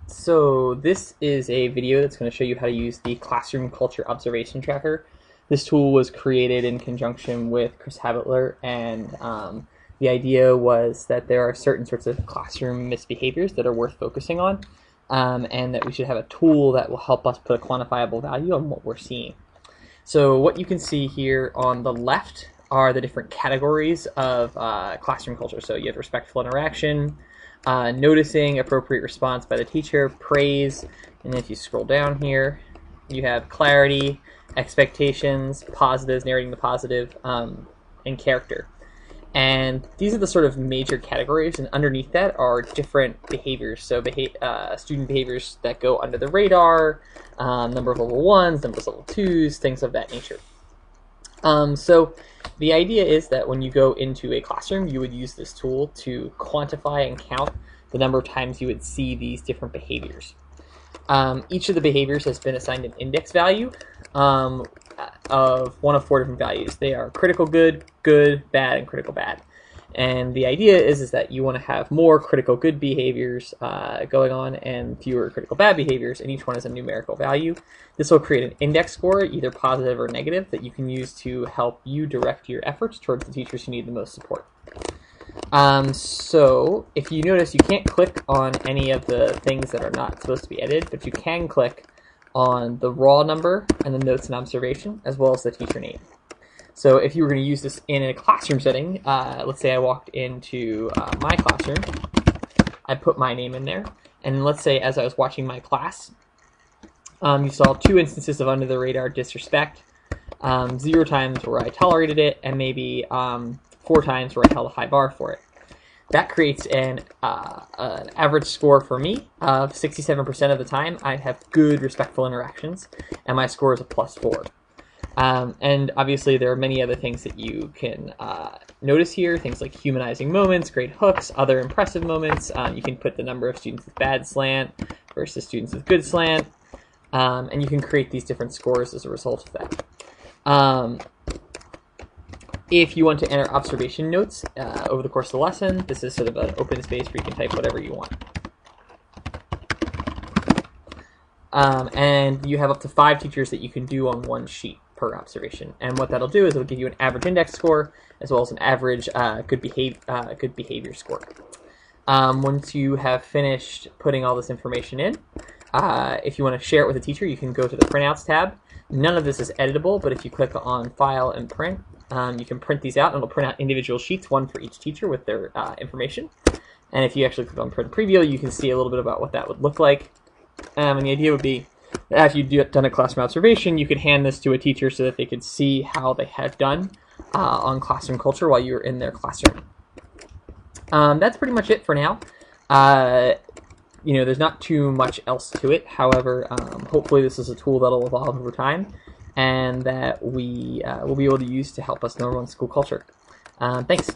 So this is a video that's going to show you how to use the Classroom Culture Observation Tracker. This tool was created in conjunction with Chris Habitler, and the idea was that there are certain sorts of classroom misbehaviors that are worth focusing on, and that we should have a tool that will help us put a quantifiable value on what we're seeing. So what you can see here on the left are the different categories of classroom culture. So you have respectful interaction, noticing, appropriate response by the teacher, praise, and if you scroll down here, you have clarity, expectations, positives, narrating the positive, and character. And these are the sort of major categories, and underneath that are different behaviors. So student behaviors that go under the radar, number of level 1s, number of level 2s, things of that nature. So the idea is that when you go into a classroom, you would use this tool to quantify and count the number of times you would see these different behaviors. Each of the behaviors has been assigned an index value of one of 4 different values. They are critical good, good, bad, and critical bad. And the idea is that you want to have more critical good behaviors going on and fewer critical bad behaviors, and each one has a numerical value. This will create an index score, either positive or negative, that you can use to help you direct your efforts towards the teachers who need the most support. So if you notice, you can't click on any of the things that are not supposed to be edited, but you can click on the raw number and the notes and observation, as well as the teacher name. So if you were going to use this in a classroom setting, let's say I walked into my classroom, I put my name in there, and let's say as I was watching my class, you saw 2 instances of under the radar disrespect, 0 times where I tolerated it, and maybe 4 times where I held a high bar for it. That creates an average score for me of 67% of the time I have good, respectful interactions, and my score is a +4. And obviously there are many other things that you can notice here, things like humanizing moments, great hooks, other impressive moments. You can put the number of students with bad slant versus students with good slant, and you can create these different scores as a result of that. If you want to enter observation notes over the course of the lesson, this is sort of an open space where you can type whatever you want. And you have up to 5 teachers that you can do on one sheet per observation. And what that'll do is it'll give you an average index score as well as an average good behavior score. Once you have finished putting all this information in, if you want to share it with a teacher, you can go to the Printouts tab. None of this is editable, but if you click on File and Print, you can print these out, and it'll print out individual sheets, one for each teacher with their information. And if you actually click on Print Preview, you can see a little bit about what that would look like. And the idea would be that after you've done a classroom observation, you could hand this to a teacher so that they could see how they have done on classroom culture while you were in their classroom. That's pretty much it for now. There's not too much else to it. However, hopefully this is a tool that'll evolve over time and that we will be able to use to help us know on school culture. Thanks.